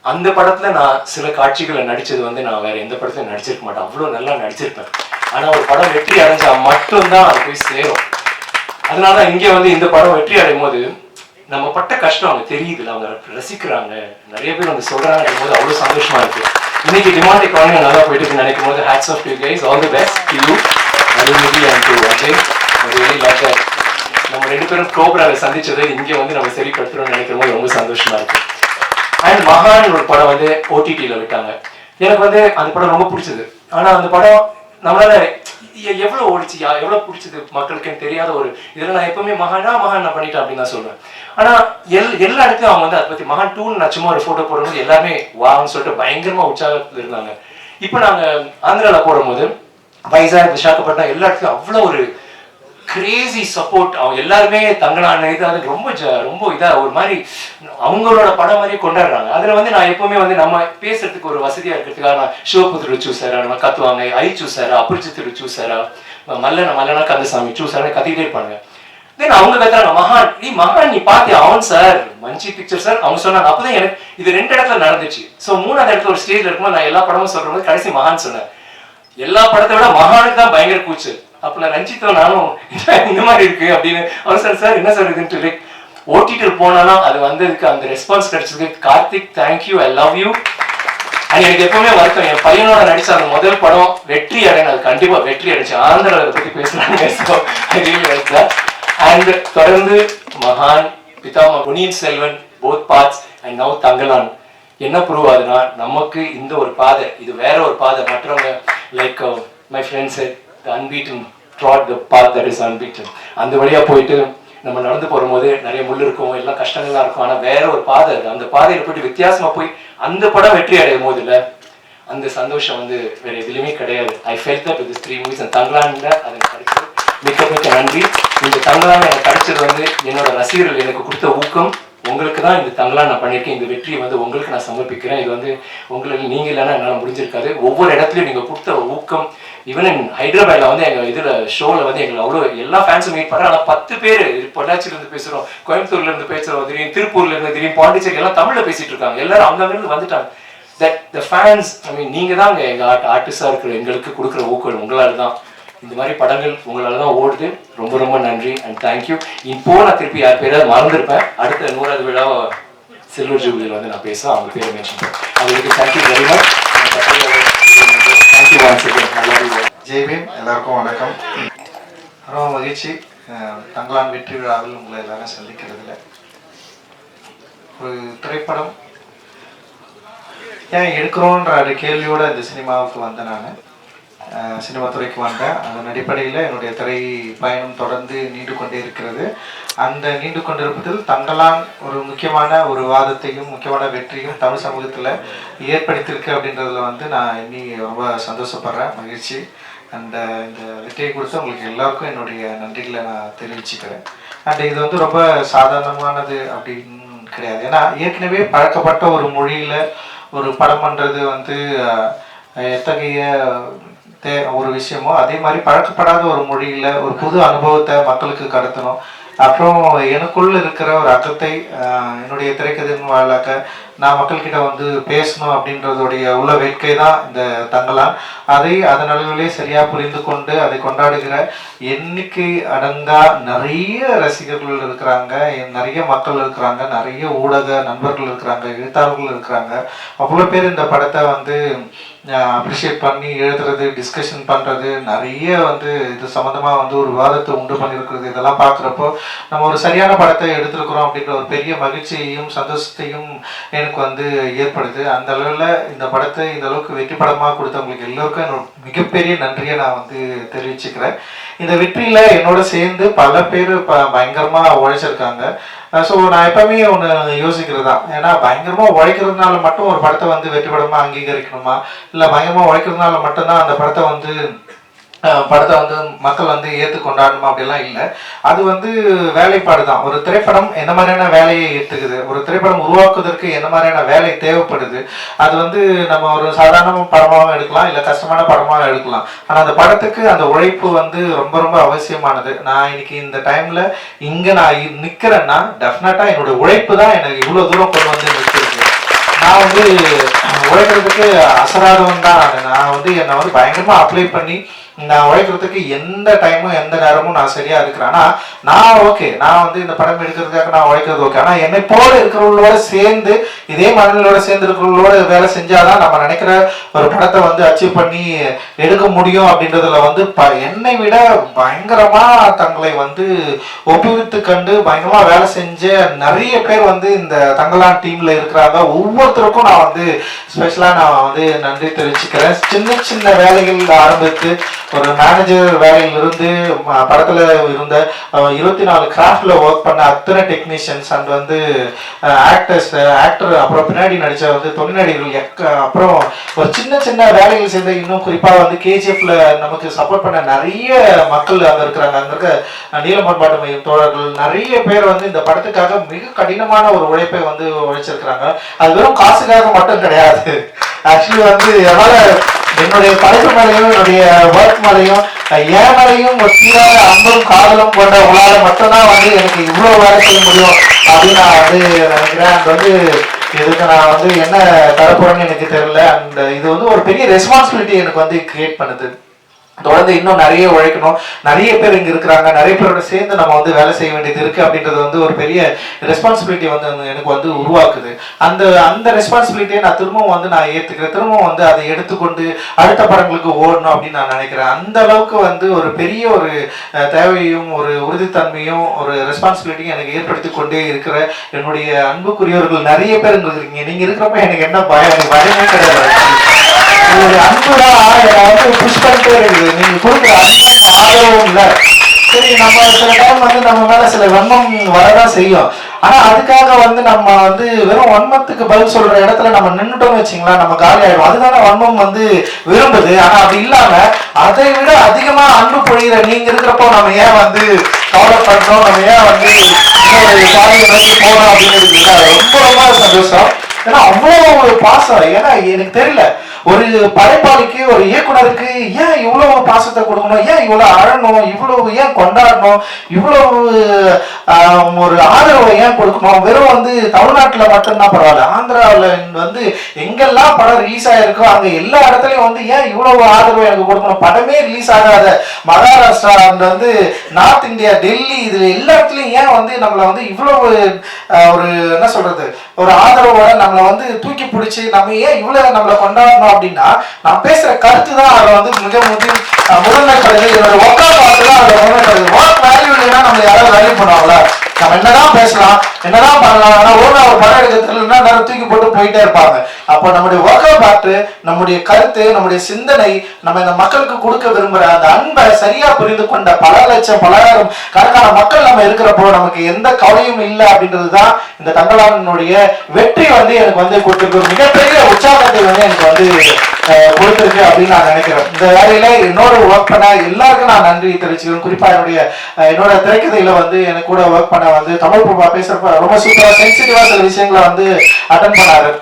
அந்த படத்துல நான் சில காட்சிகளை நடிச்சது வந்து நான் வேற எந்த படத்துலையும் நடிச்சிருக்க மாட்டேன், அவ்வளோ நல்லா நடிச்சிருப்பேன். ஆனா ஒரு படம் வெற்றி அடைஞ்சா மட்டும்தான் அது போய் சேரும். அதனாலதான் இங்க வந்து இந்த படம் வெற்றி அடையும் போது நம்ம பட்ட கஷ்டம் அவங்க தெரியுதுல, அவங்க ரசிக்கிறாங்க, நிறைய பேர் வந்து சொல்றாங்க போது அவ்வளவு சந்தோஷமா இருக்கு. இன்னைக்கு டிமாண்டிக் குழந்தைங்க நல்லா போயிட்டு நினைக்கும் போது hats off to you guys, all the best to you Arulnithi and to Ajay. Really love that. நம்ம 2 பேரும் கோப்ராவை சந்திச்சதை இங்க வந்து நம்ம சரிப்படுத்துறோம்னு நினைக்கும் போது ரொம்ப சந்தோஷமா இருக்கு. அண்ட் மகான் ஒரு படம் வந்து ஓடிடியில விட்டாங்க. எனக்கு வந்து அந்த படம் ரொம்ப பிடிச்சது. ஆனா அந்த படம் நம்மளால எவ்வளவு ஓடிச்சு, எவ்வளவு பிடிச்சது மக்களுக்குன்னு தெரியாத ஒரு இதுல நான் எப்பவுமே மகான் நான் பண்ணிட்டேன் அப்படின்னு தான் சொல்றேன். ஆனா எல்லா இடத்துலயும் அவங்க வந்து அதை பத்தி மகான் 2 நான் சும்மா ஒரு போட்டோ போடும்போது எல்லாருமே வான்னு சொல்லிட்டு பயங்கரமா உற்சாகத்துல இருந்தாங்க. இப்ப நாங்க ஆந்திரால போடும்போது வைசாக், விசாகப்பட்டினம் எல்லா இடத்துலயும் அவ்வளவு ஒரு கிரேசி சப்போர்ட். அவங்க எல்லாருமே தங்கலான இது அது ரொம்ப இதா ஒரு மாதிரி அவங்களோட படம் மாதிரியே கொண்டாடுறாங்க. அதுல வந்து நான் எப்பவுமே வந்து நம்ம பேசுறதுக்கு ஒரு வசதியா இருக்கிறதுக்காக நான் சிவபுத்திர சூசாரா, நம்ம கத்துவாங்க ஐ சூசாரா, அபரிச்சித்திர சூசாரா, மல்லனா கந்தசாமி சூசாரா கத்திக்கிட்டே இருப்பாங்க. தென் அவங்க கத்துறாங்க மகான் நீ பாத்தியா, அவன் சார் மஞ்சி பிக்சர் சார் அவங்க சொன்னாங்க. அப்பதான் எனக்கு இது 2 இடத்துல நடந்துச்சு. சோ 3ஆவது இடத்துல ஒரு ஸ்டேஜ்ல இருக்கும்போது நான் எல்லா படமும் சொல்ற போது கடைசி மகான் சொன்னேன். எல்லா படத்தை விட மகானுக்கு தான் பயங்கர கூச்சு. அப்ப ரஞ்சித்தோ நானும் இந்த மாதிரி இருக்கு அப்படின்னு அவர் சார் என்ன சார் இதுன்னு சொல்லி ஓட்டிட்டு போனாலும் அது வந்ததுக்கு அந்த ரெஸ்பான்ஸ் கிடைச்சதுக்கு Karthik thank you, I love you. And எனக்கு எப்பவுமே வருத்தம், என் பையனோட நடிச்ச அந்த முதல் படம் வெற்றி அடையணும், அது கண்டிப்பா வெற்றி அடைச்சு. ஆந்திரா அதை பத்தி பேசுறாங்க. அண்ட் தொடர்ந்து மகான், Pithamagan, Ponniyin Selvan, both parts and now Thangalaan என்ன ப்ரூவ் ஆகுதுன்னா நமக்கு இந்த ஒரு பாதை, இது வேற ஒரு பாதை. மற்றவங்க like my friends unbeaten trod the path that is unbeaten. அந்த வழியா போயிட்டு நம்ம நடந்து போகும்போது நிறைய முள் இருக்கும், எல்லாம் கஷ்டங்கள்லாம் இருக்கும். ஆனா வேற ஒரு பாதை இருக்கு, அந்த பாதையில போயிட்டு வித்தியாசமா போய் அந்த படம் வெற்றி அடையும் போது இல்ல அந்த சந்தோஷம் வந்து வேற எதுலையுமே கிடையாது. I felt that with 3 movies. அந்த தங்கலான்ல அது கிடைச்சது, மிக்க நன்றி. இந்த தங்கலான் எனக்கு கிடைச்சது வந்து என்னோட ரசிகர்கள் எனக்கு கொடுத்த ஊக்கம். உங்களுக்கு தான் இந்த தங்கலான் நான் பண்ணியிருக்கேன். இந்த வெற்றியை வந்து உங்களுக்கு நான் சமர்ப்பிக்கிறேன். இது வந்து உங்களுக்கு நீங்க இல்லைன்னா என்னால் முடிஞ்சிருக்காது. ஒவ்வொரு இடத்துலையும் நீங்க கொடுத்த ஊக்கம். ஈவன் இன் ஹைதராபாத்ல வந்து எங்க இதுல ஷோல வந்து எங்களுக்கு அவ்வளவு எல்லா ஃபேன்ஸும் மீட் பண்றோம். ஆனா 10 பேர் பொள்ளாச்சியில இருந்து பேசுறோம், கோயம்புத்தூர்ல இருந்து பேசுறோம், திடீர்னு திருப்பூர்ல இருந்து, திடீர்னு பாண்டிச்சேரி, எல்லாம் தமிழ்ல பேசிட்டு இருக்காங்க. எல்லாரும் அங்க இருந்து வந்துட்டாங்க. தட் த ஃபேன்ஸ், ஐ மீன் நீங்க தான் எங்க ஆர்டிஸ்டா இருக்கிற எங்களுக்கு கொடுக்குற ஊக்கம் உங்களால தான். இந்த மாதிரி படங்கள் உங்களால தான் ஓடுது. ரொம்ப நன்றி அண்ட் தேங்க்யூ. இப்போ நான் திருப்பி யார் பேராவது மறந்துருப்பேன். அடுத்த 100வது விழா சில்வர் ஜூபிலியில் வந்து நான் பேசுவேன், அவங்க பேரை மென்ஷன் பண்ணுறேன். அவங்களுக்கு thank you very much. Thank you once again. Jai Bhim, எல்லாருக்கும் வணக்கம். ரொம்ப மகிழ்ச்சி தங்கலான் வெற்றி விழாவில் உங்களை எல்லாரும் சந்திக்கிறதுல. ஒரு திரைப்படம் ஏன் எடுக்கிறோன்ற ஒரு கேள்வியோட இந்த சினிமாவுக்கு வந்தேன். நான் சினிமா துறைக்கு வந்தேன். அதன் அடிப்படையில் என்னுடைய திரை பயணம் தொடர்ந்து நீண்டு கொண்டே இருக்கிறது. அந்த நீண்டு கொண்டிருப்பதில் தங்கலான் ஒரு முக்கியமான ஒரு வாதத்தையும் முக்கியமான வெற்றியும் தமிழ் சமூகத்தில் ஏற்படுத்தியிருக்கு அப்படின்றதுல வந்து நான் இன்னி ரொம்ப சந்தோஷப்படுறேன், மகிழ்ச்சி. அண்ட் இந்த வெற்றியை கொடுத்து உங்களுக்கு எல்லாருக்கும் என்னுடைய நன்றிகளை நான் தெரிவிச்சுக்கிறேன். அண்ட் இது வந்து ரொம்ப சாதாரணமானது அப்படின்னு கிடையாது. ஏன்னா ஏற்கனவே பழக்கப்பட்ட ஒரு மொழியில் ஒரு படம் பண்ணுறது வந்து எத்தகைய ஒரு விஷயமோ அதே மாதிரி பழக்கப்படாத ஒரு மொழியில் ஒரு புது அனுபவத்தை மக்களுக்கு கடத்தணும். அப்புறம் எனக்குள்ள இருக்கிற ஒரு அக்கத்தை என்னுடைய திரைக்கதையின் வாயிலாக நான் மக்கள்கிட்ட வந்து பேசணும் அப்படின்றதுடைய உள்ள வேட்கை தான் இந்த தங்கலான். அதை அதன் அளவிலே சரியாக புரிந்து கொண்டு அதை கொண்டாடுகிற எண்ணிக்கை அடங்கா நிறைய ரசிகர்கள் இருக்கிறாங்க, நிறைய மக்கள் இருக்கிறாங்க, நிறைய ஊடக நண்பர்கள் இருக்கிறாங்க, எழுத்தாளர்கள் இருக்கிறாங்க. அவ்வளோ பேர் இந்த படத்தை வந்து அப்ரிஷியேட் பண்ணி எழுதுறது, டிஸ்கஷன் பண்ணுறது, நிறைய வந்து இது சம்மந்தமாக வந்து ஒரு விவாதத்தை உண்டு பண்ணியிருக்கிறது. இதெல்லாம் பார்க்குறப்போ நம்ம ஒரு சரியான படத்தை எடுத்துருக்குறோம் அப்படின்ற ஒரு பெரிய மகிழ்ச்சியையும் சந்தோஷத்தையும் எனக்கு வந்து ஏற்படுது. அந்த அளவில் இந்த படத்தை இந்த அளவுக்கு வெற்றி படமாக கொடுத்தவங்களுக்கு எல்லோருக்கும் என்னோட மிகப்பெரிய நன்றியை நான் வந்து தெரிவிச்சுக்கிறேன். இந்த வெற்றியில் என்னோட சேர்ந்து பல பேர் பயங்கரமாக உழைச்சிருக்காங்க. ஸோ நான் எப்பவுமே ஒன்று யோசிக்கிறது தான், ஏன்னா பயங்கரமாக உழைக்கிறதுனால மட்டும் ஒரு படத்தை வந்து வெற்றி படமாக அங்கீகரிக்கணுமா, இல்லை பயங்கரமாக உழைக்கிறதுனால மட்டும்தான் அந்த படத்தை வந்து மக்கள் வந்து ஏற்று கொண்டாடணுமா அப்படிலாம் இல்லை. அது வந்து வேலைப்பாடு தான். ஒரு திரைப்படம் என்ன மாதிரியான வேலையை ஏற்றுக்குது, ஒரு திரைப்படம் உருவாக்குவதற்கு என்ன மாதிரியான வேலை தேவைப்படுது, அது வந்து நம்ம ஒரு சாதாரண படமாகவும் எடுக்கலாம், இல்லை கஷ்டமான படமாகவும் எடுக்கலாம். ஆனால் அந்த படத்துக்கு அந்த உழைப்பு வந்து ரொம்ப ரொம்ப அவசியமானது. நான் இன்னைக்கு இந்த டைமில் இங்கே நான் நிற்கிறேன்னா டெஃபினட்டாக என்னுடைய உழைப்பு தான் எனக்கு இவ்வளோ தூரம் கொண்டு வந்து நிற்கிறது. நான் வந்து உழைக்கிறதுக்கு அசராதவன் தான். நான் வந்து என்னை வந்து பயங்கரமாக அப்ளை பண்ணி நான் உழைக்கிறதுக்கு எந்த டைமும் எந்த நேரமும் நான் சரியா இருக்கிறேன். ஆனா நான் ஓகே, நான் வந்து இந்த படம் எடுக்கிறதுக்காக நான் உழைக்கிறது ஓகே. ஆனா என்னை போல இருக்கிறவங்களோட சேர்ந்து, இதே மனநிலோட சேர்ந்து இருக்கிறவங்களோட வேலை செஞ்சாதான் நம்ம நினைக்கிற ஒரு படத்தை வந்து அச்சீவ் பண்ணி எடுக்க முடியும். அப்படின்றதுல வந்து என்னை விட பயங்கரமா தங்களை வந்து ஒப்புவித்து கண்டு பயங்கரமா வேலை செஞ்ச நிறைய பேர் வந்து இந்த தங்கலான் டீம்ல இருக்கிறாங்க. ஒவ்வொருத்தருக்கும் நான் வந்து ஸ்பெஷலா நான் வந்து நன்றி தெரிவிச்சுக்கிறேன். சின்ன சின்ன வேலைகள் ஆரம்பித்து ஒரு மேனேஜர் வேலையிலிருந்து படத்துல இருந்த 24 கிராஃப்ட்ல ஒர்க் பண்ண அத்தனை டெக்னீஷியன்ஸ் அண்ட் வந்து ஆக்டர், அப்புறம் பின்னாடி நடிச்ச வந்து தொழில்நடிகர்கள், அப்புறம் ஒரு சின்ன சின்ன வேலைகள் சேர்ந்த, இன்னும் குறிப்பா வந்து கேஜிஎஃப்ல நமக்கு சப்போர்ட் பண்ண நிறைய மக்கள் அங்க இருக்கிறாங்க. அங்க இருக்க நீலமன்பாட்டு மையம் தோழர்கள் நிறைய பேர் வந்து இந்த படத்துக்காக மிக கடினமான ஒரு உழைப்பை வந்து உழைச்சிருக்கிறாங்க. அது வெறும் காசுக்காக மட்டும் கிடையாது. ஆக்சுவலி வந்து என்னால என்னுடைய படைப்பு மேலையும் என்னுடைய ஒர்க் மேலையும் என் மேலையும் ஒரு தீராத அன்பும் காதலும் கொண்ட உங்களால மட்டும்தான் வந்து எனக்கு இவ்வளவு வேலை செய்ய முடியும் அப்படின்னு நான் வந்து நினைக்கிறேன். அது வந்து இதுக்கு நான் வந்து என்ன தரப்போறேன்னு எனக்கு தெரியல. அண்ட் இது வந்து ஒரு பெரிய ரெஸ்பான்சிபிலிட்டி எனக்கு வந்து கிரியேட் பண்ணுது. தொடர்ந்து இன்னும் நிறைய உழைக்கணும். நிறைய பேர் இங்க இருக்கிறாங்க, நிறைய பேரோட சேர்ந்து நம்ம வந்து வேலை செய்ய வேண்டியது இருக்கு. அப்படின்றது வந்து ஒரு பெரிய ரெஸ்பான்சிபிலிட்டி வந்து எனக்கு வந்து உருவாக்குது. அந்த ரெஸ்பான்சிபிலிட்டியை நான் திரும்பவும் வந்து நான் ஏத்துக்கிறேன். திரும்பவும் வந்து அதை எடுத்துக்கொண்டு அடுத்த படங்களுக்கு ஓடணும் அப்படின்னு நான் நினைக்கிறேன். அந்த அளவுக்கு வந்து ஒரு பெரிய ஒரு தேவையும் ஒரு உறுதித்தன்மையும் ஒரு ரெஸ்பான்சிபிலிட்டியும் எனக்கு ஏற்படுத்தி கொண்டே இருக்கிற என்னுடைய அன்புக்குரியவர்கள் நிறைய பேர் இருக்கிறீங்க. நீங்க இருக்கிறப்ப எனக்கு என்ன பயம், எனக்கு பயமே கிடையாது. உங்களுடைய அன்புதான் என்னை வந்து புஷ் பண்ணிட்டே இருக்குது. நீங்க கொடுக்குற அன்பும் ஆதரவும் இல்லை. சரி, நம்ம சில டைம் வந்து நம்ம மேல சில வன்மம் வரதான் செய்யும். ஆனா அதுக்காக வந்து நம்ம வந்து வெறும் வன்மத்துக்கு பதில் சொல்ற இடத்துல நம்ம நின்றுட்டோம்னு வச்சுங்களா, நம்ம காலி ஆயிடும். அதுதானே வன்மம் வந்து விரும்புது. ஆனா அப்படி இல்லாம அதை விட அதிகமா அன்பு பொழிகிற நீங்க இருக்கிறப்போ நம்ம ஏன் வந்து கவலைப்படுறோம், நம்ம ஏன் வந்து இன்னொரு பாதையை நோக்கி போறோம் அப்படின்னு இருக்குது. ரொம்ப ரொம்ப சந்தோஷம். ஏன்னா அவ்வளோ ஒரு பாசம். ஏன்னா எனக்கு தெரியல, ஒரு படைப்பாளிக்கு, ஒரு இயக்குனருக்கு ஏன் இவ்வளவு பாசத்தை கொடுக்கணும், ஏன் இவ்வளவு அழணும், இவ்வளவு ஏன் கொண்டாடணும், இவ்வளவு ஒரு ஆதரவை ஏன் கொடுக்கணும். வெறும் வந்து தமிழ்நாட்டுல மட்டும்தான் பரவாயில்ல, ஆந்திராவில் வந்து எங்கெல்லாம் படம் ரிலீஸ் ஆயிருக்கோ அங்க எல்லா இடத்துலயும் வந்து ஏன் இவ்வளவு ஆதரவை எனக்கு கொடுக்கணும். படமே ரிலீஸ் ஆகாத மகாராஷ்டிரா அண்ட் வந்து நார்த் இந்தியா, டெல்லி, இதுல எல்லா இடத்துலயும் ஏன் வந்து நம்மளை வந்து இவ்வளவு ஒரு என்ன சொல்றது, ஒரு ஆதரவோட நம்மளை வந்து தூக்கி பிடிச்சி நம்ம ஏன் இவ்வளவு நம்மளை கொண்டாடணும் அப்படின்னா, நான் பேசுற கருத்து தான் அதை வந்து மிக முதன்மைப்படுது. என்னோட ஒர்க்கா பார்த்து தான் அதை முதன்மைப்படுது. ஒர்க் வேல்யூ இல்லைன்னா நம்ம யாராவது வேல்யூ பண்ணுவாங்களா? நம்ம என்னதான் பேசலாம், என்னதான் பண்ணலாம், ஆனா ஒரு படம் எடுக்கிறதுல நேரம் தூக்கி போட்டு போயிட்டே இருப்பாங்க. அப்போ நம்முடைய ஒர்க்கா பார்த்து, நம்முடைய கருத்து, நம்முடைய சிந்தனை, நம்ம இந்த மக்களுக்கு கொடுக்க விரும்புற அந்த அன்பை சரியா புரிந்து கொண்ட பல லட்சம் பலாயிரம் கணக்கான மக்கள் நம்ம இருக்கிறப்போ நமக்கு எந்த கவலையும் இல்லை. அப்படின்றதுதான் இந்த தங்கலானுடைய வெற்றி வந்து எனக்கு வந்து கொடுத்திருக்கு. மிகப்பெரிய உற்சாகத்தை வந்து எனக்கு வந்து கொடுத்திருக்கு அப்படின்னு நான் நினைக்கிறேன். இந்த வேலையில என்னோட ஒர்க் பண்ண எல்லாருக்கும் நான் நன்றி தெரிவிச்சுக்கிறேன். குறிப்பா என்னோட திரைக்கதையில வந்து எனக்கு கூட ஒர்க் பண்ண வந்து தமிழ் பிரபா பேசுறப்ப ரொம்ப சூப்பரா சென்சிட்டிவா சில விஷயங்களை வந்து அட்டன் பண்ணாரு.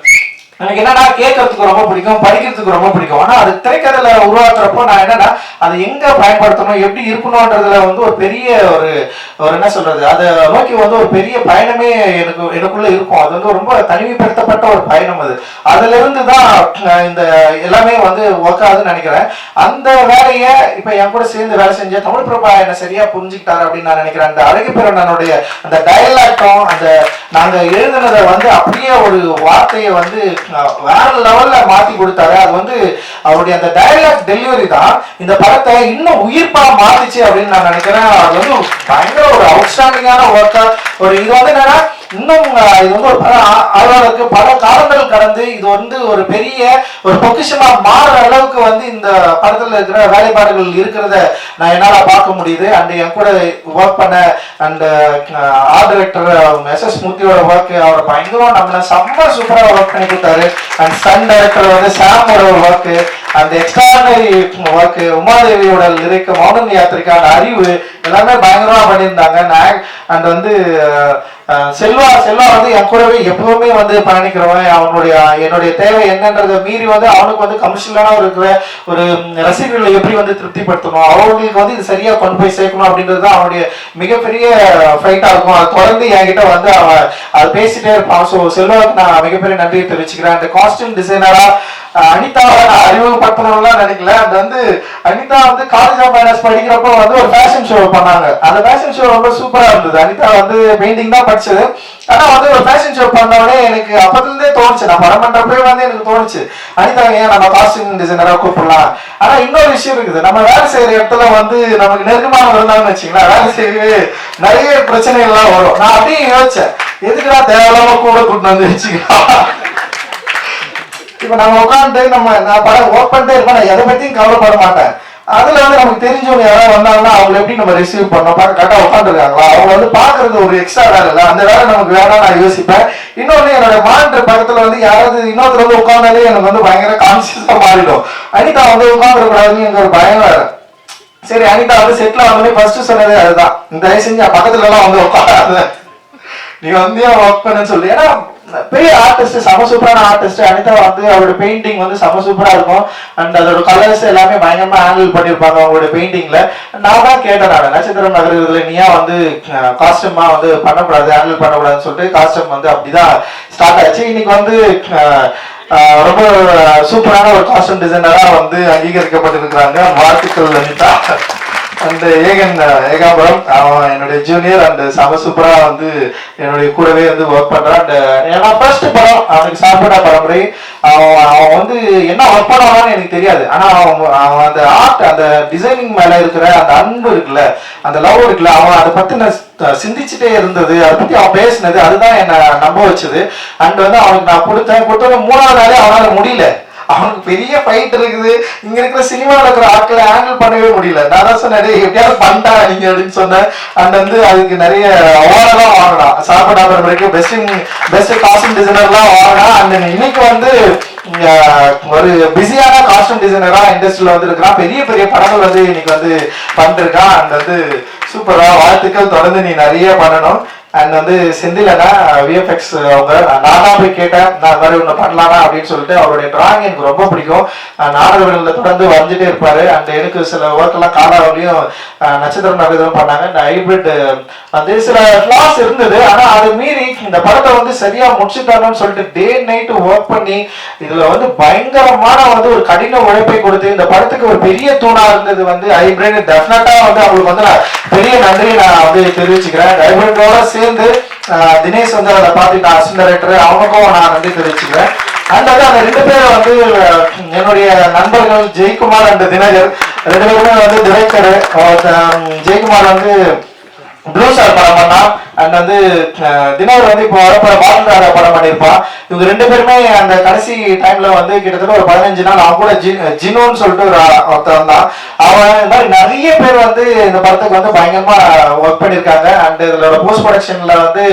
எனக்கு என்னன்னா கேட்கறதுக்கு ரொம்ப பிடிக்கும், படிக்கிறதுக்கு ரொம்ப பிடிக்கும். ஆனா அது திரைக்கதையில உருவாக்குறப்போ நான் என்னன்னா அதை எங்க பயன்படுத்தணும், எப்படி இருக்கணும்ன்றதுல வந்து ஒரு பெரிய ஒரு என்ன சொல்றது, அதை நோக்கி வந்து ஒரு பெரிய பயணமே எனக்குள்ள இருக்கும். அது வந்து ரொம்ப தனிமைப்படுத்தப்பட்ட ஒரு பயணம். அதுல இருந்து தான் இந்த எல்லாமே வந்து ஒர்க் ஆகுதுன்னு நினைக்கிறேன். அந்த வேலையை இப்ப என் கூட சேர்ந்து வேலை செஞ்ச தமிழ் பிரபா என்ன சரியா புரிஞ்சுக்கிட்டாரு அப்படின்னு நான் நினைக்கிறேன். அந்த அழகுபெருமானுடைய அந்த டயலாக்டும் அந்த நாங்க எழுதுனதை வந்து அப்படியே ஒரு வார்த்தையை வந்து வேற லெவல்ல மாத்தி கொடுத்தாரு. அது வந்து அவருடைய அந்த டயலாக் டெலிவரி தான் இந்த படத்தை இன்னும் உயிர்ப்பா மாத்திச்சு அப்படின்னு நான் நினைக்கிறேன். அது வந்து பயங்கர ஒரு அவுட்ஸ்டாண்டிங்கான ஒர்க்கா ஒரு இது வந்து என்னன்னா இன்னும் இது வந்து ஒரு ஆர்வலருக்கு பல காலங்கள் கடந்து இது வந்து ஒரு பெரிய ஒரு பொக்கிஷமா மாறுற அளவுக்கு வந்து இந்த படத்துல இருக்கிற வேலைப்பாடுகள் இருக்கிறத நான் என்னால பார்க்க முடியுது. அண்ட் என் கூட ஒர்க் பண்ண அண்ட் ஆர்ட் டைரக்டர் எஸ் மூர்த்தியோட ஒர்க் அவர் பயங்கரம் நம்மள செம்ம சூப்பரா ஒர்க் பண்ணி கொடுத்தாரு. அண்ட் சன் டைரக்டர் வந்து சாமோட ஒர்க், அந்த எக்ஸ்ட்ராடனரி ஒர்க், உமாதேவியோட லிரிக், மௌனம் யாத்திரைக்கான அறிவு எல்லாமே பயங்கரமா பண்ணியிருந்தாங்க. அண்ட் வந்து செல்வா வந்து என் கூடவே எப்பவுமே வந்து பயணிக்கிறவன். என்னுடைய தேவை என்னன்றதை மீறி வந்து அவனுக்கு வந்து கமர்ஷியலான இருக்கிற ஒரு ரசிகர்களை எப்படி வந்து திருப்திப்படுத்தணும், அவங்களுக்கு வந்து இது சரியா கொண்டு போய் சேர்க்கணும் அப்படின்றது அவனுடைய மிகப்பெரிய ஃபைட்டா இருக்கும். அது தொடர்ந்து என்கிட்ட வந்து அவன் அது பேசிட்டே இருப்பான். ஸோ செல்வாவுக்கு நான் மிகப்பெரிய நன்றியை தெரிவிச்சுக்கிறேன். அந்த காஸ்டியூம் டிசைனரா அனிதாவை நான் அறிமுகப்படுத்தணும்லாம் நினைக்கல. அது வந்து அனிதா வந்து காலேஜ் ஆஃப் ஃபைனான்ஸ் படிக்கிறப்போ வந்து ஒரு ஃபேஷன் ஷோ பண்ணாங்க. அந்த ஃபேஷன் ஷோ ரொம்ப சூப்பரா இருந்தது. அனிதா வந்து பெயிண்டிங் தான் படிச்சது, ஆனா வந்து ஒரு ஃபேஷன் ஷோ பண்ணோடனே எனக்கு அப்பத்துல இருந்தே தோணுச்சு, நான் படம் பண்றப்பவே வந்து எனக்கு தோணுச்சு அனிதா ஏன் நம்ம காஸ்டியூம் டிசைனரா கூப்பிடலாம். ஆனா இன்னொரு விஷயம் இருக்குது, நம்ம வேலை செய்யற இடத்துல வந்து நமக்கு நெருக்கமான இருந்தாங்கன்னு வச்சுங்களேன், வேலை செய்யவே நிறைய பிரச்சனைகள்லாம் வரும். நான் அப்படியே யோசிச்சேன், எதுக்குடா தேவையில்லாம கூட கூட்டு வந்து வச்சுக்கலாம். இப்ப நம்ம உட்காந்து நான் படம் ஒர்க் பண்ணிட்டே இருப்பேன், நான் எதை பத்தியும் கவலைப்பட மாட்டேன். அதுல வந்து நமக்கு தெரிஞ்சவங்க யாராவது வந்தாங்கன்னா அவங்களை எப்படி நம்ம ரிசீவ் பண்ணோம், கரெக்டா உட்காந்துருக்காங்களா, அவங்க வந்து பாக்குறது ஒரு எக்ஸ்ட்ரா வேலை இல்லை, அந்த வேலை நமக்கு வேணாம் நான் யோசிப்பேன். இன்னொன்னு என்னோட மானிட்டர் பக்கத்துல வந்து யாராவது இன்னொருத்தர் வந்து உட்காந்தாலே எனக்கு வந்து பயங்கர கான்சியஸா மாறிடும். அனிதா வந்து உட்காந்துருக்கூடாதுன்னு எனக்கு ஒரு பயம் வேற. சரி, அனிதா வந்து செட்டில் வந்து ஃபர்ஸ்ட் சொன்னதே அதுதான், இந்த தயவு செஞ்சு பக்கத்துல எல்லாம் வந்து உட்காராத, நீ வந்து ஒர்க் பண்ணுன்னு சொல்லி. ஏன்னா பெரிய ஆர்டிஸ்ட், சம சூப்பரான ஆர்டிஸ்ட் அனிதா வந்து அவரோட பெயிண்டிங் வந்து சம சூப்பரா இருக்கும். அண்ட் அதோட கலர்ஸ் எல்லாமே பயங்கரமா ஹேண்டில் பண்ணிருப்பாங்க அவங்களோட பெயிண்டிங்ல. நான் தான் கேட்டேன், நான் நட்சத்திரம் நகர்றதுல நீயா வந்து காஸ்டியூமா வந்து பண்ணக்கூடாது, ஹேண்டில் பண்ணக்கூடாதுன்னு சொல்லிட்டு காஸ்டியூம் வந்து அப்படிதான் ஸ்டார்ட் ஆச்சு. இன்னைக்கு வந்து ரொம்ப சூப்பரான ஒரு காஸ்டியூம் டிசைனரா வந்து அங்கீகரிக்கப்பட்டிருக்கிறாங்க. வாழ்த்துக்கள் அனிதா. அந்த ஏகாம்பரம் அவன் என்னுடைய ஜூனியர் அண்ட் சம சூப்பரா வந்து என்னுடைய கூடவே வந்து ஒர்க் பண்றான். ஏன்னா ஃபர்ஸ்ட் படம் அவனுக்கு சாப்பிடா பரம்பரை, அவன் வந்து என்ன ஒர்க் பண்ணுவான்னு எனக்கு தெரியாது. ஆனா அவன் அந்த ஆர்ட், அந்த டிசைனிங் மேல இருக்கிற அந்த அன்பு இருக்குல்ல, அந்த லவ் இருக்குல்ல, அவன் அதை பத்தி நான் சிந்திச்சுட்டே இருந்தது, அதை பத்தி அவன் பேசினது, அதுதான் என்ன நம்ப வச்சது. அண்ட் வந்து அவனுக்கு நான் கொடுத்தோட 3வது நாளே அவனால முடியல. அவனுக்கு பெரிய ஃபைட் இருக்குது, இங்க இருக்கிற சினிமாவில் இருக்கிற ஆட்களை ஹேண்டில் பண்ணவே முடியல. நான் தான் சொன்னேன், எப்படியாவது பண்ணிட்டா நீங்க அப்படின்னு சொன்னேன். அண்ட் வந்து அதுக்கு நிறைய அவார்டெல்லாம் வாங்கினான். சாப்பிடா பிறகு பெஸ்ட் காஸ்டியூம் டிசைனர்லாம் வாங்கினா. அண்ட் இன்னைக்கு வந்து ஒரு பிஸியான காஸ்டியூம் டிசைனரா இண்டஸ்ட்ரியில வந்து இருக்கிறான். பெரிய பெரிய படங்கள் வந்து இன்னைக்கு வந்து பண்ணிருக்கான். அண்ட் வந்து சூப்பரா, வாழ்த்துக்கள், தொடர்ந்து நீ நிறைய பண்ணணும். அண்ட் வந்து செந்திலனா விஎஃப்எக்ஸ் அவங்க, நானா போய் கேட்டேன் நான் மாதிரி ஒன்று பண்ணலாமா அப்படின்னு சொல்லிட்டு. அவருடைய டிராயிங் எனக்கு ரொம்ப பிடிக்கும், நாடக விடலில் தொடர்ந்து வரைஞ்சிட்டே இருப்பாரு. அண்ட் எனக்கு சில ஒர்க் எல்லாம் காலாவிலையும் நட்சத்திரம் நகரம் பண்ணாங்க. இந்த ஹைபிரிட் வந்து சில ஃபிளாஸ் இருந்தது, ஆனா அதை மீறி இந்த படத்தை வந்து சரியா முடிச்சுட்டானு சொல்லிட்டு டே நைட் ஒர்க் பண்ணி இதுல வந்து பயங்கரமான வந்து ஒரு கடின உழைப்பை கொடுத்து இந்த படத்துக்கு ஒரு பெரிய தூணா இருந்தது வந்து ஹைபிரிட். டெஃபினட்டா வந்து அவங்களுக்கு வந்து நான் பெரிய நன்றி நான் வந்து தெரிவிச்சுக்கிறேன். ஹைபிரிட்டோட சேர்ந்து தினேஷ் வந்து அதை பார்த்துட்டு அசிஸ்டன்ட் டைரக்டர், அவனுக்கும் நான் நன்றி தெரிவிச்சுக்கிறேன். அண்ட் வந்து அந்த 2 பேரும் வந்து என்னுடைய நண்பர்கள் ஜெயக்குமார் அண்ட் தினகர், 2 பேருமே வந்து டிரெக்டர். ஜெயக்குமார் வந்து ப்ளூ ஸ்டார் படம் பண்ணா, அண்ட் வந்து தினகர் வந்து இப்போ வரப்போற பாலராஜா படம் பண்ணியிருப்பான். இவங்க 2 பேருமே அந்த கடைசி டைம்ல வந்து கிட்டத்தட்ட ஒரு 15 நாள் அவன் கூட ஜினோன்னு சொல்லிட்டு ஒரு ஒருத்தன் தான். அவன் இந்த மாதிரி நிறைய பேர் வந்து இந்த படத்துக்கு வந்து பயங்கரமா ஒர்க் பண்ணியிருக்காங்க. அண்ட் இதோட போஸ்ட் ப்ரொடக்ஷன்ல வந்து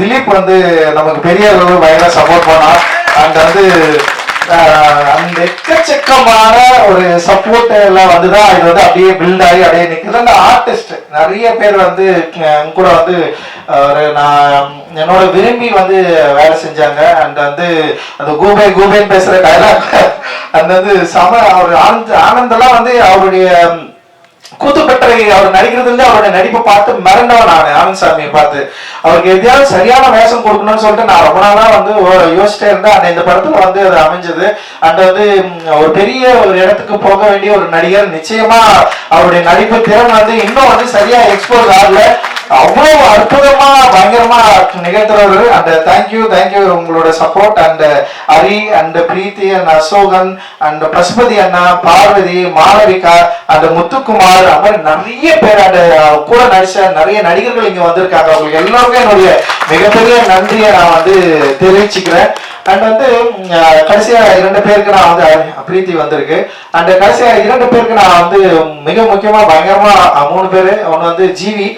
திலீப் வந்து நமக்கு பெரிய அளவு பயங்கர சப்போர்ட் பண்ணான். அண்ட் வந்து அந்த எக்கச்சக்கமான ஒரு சப்போர்ட் எல்லாம் வந்துதான் இது வந்து அப்படியே பில்ட் ஆகி அப்படியே நிற்குது. அந்த ஆர்டிஸ்ட் நிறைய பேர் வந்து கூட வந்து நான் என்னோட விரும்பி வந்து வேலை செஞ்சாங்க. அண்ட் வந்து அந்த கூபேன்னு பேசுற டைலாக் அந்த வந்து சம அவர் ஆனந்தெல்லாம் வந்து அவருடைய கூத்துப்பட்டறை அவர் நடிக்கிறதுல அவருடைய நடிப்பை பார்த்து மிரண்டவன் நான் ஆனந்த் சாமியை பார்த்து. அவருக்கு எதையாவது சரியான வேஷம் கொடுக்கணும்னு சொல்லிட்டு நான் ரொம்ப நாளா வந்து யோசிச்சிட்டே இருந்தேன். அந்த இந்த படத்துல வந்து அது அமைஞ்சது. அண்ட் வந்து ஒரு பெரிய ஒரு இடத்துக்கு போக வேண்டிய ஒரு நடிகர், நிச்சயமா அவருடைய நடிப்பு திறன் வந்து இன்னும் வந்து சரியா எக்ஸ்போஸ் ஆகல. அவ்வளவு அற்புதமா பயங்கரமா நிகழ்த்துறவர். அந்த தேங்க்யூ உங்களோட support. And Hari and Preethi and Asokan and Pasupathi அண்ணா, பார்வதி, மாளவிகா அண்ட் முத்துக்குமார், அது மாதிரி நிறைய பேர் அந்த கூட நடிச்ச நிறைய நடிகர்கள் இங்க வந்திருக்காங்க. அவங்களுக்கு எல்லாருமே என்னுடைய மிகப்பெரிய நன்றியை நான் வந்து தெரிவிச்சுக்கிறேன். அண்ட் வந்து கடைசியா 2 பேருக்கு நான் வந்து பிரீத்தி வந்திருக்கு. அண்ட் கடைசியா 2 பேருக்கு நான் வந்து மிக முக்கியமா பயங்கரமா 3 பேரு. ஒன்று வந்து ஜிவி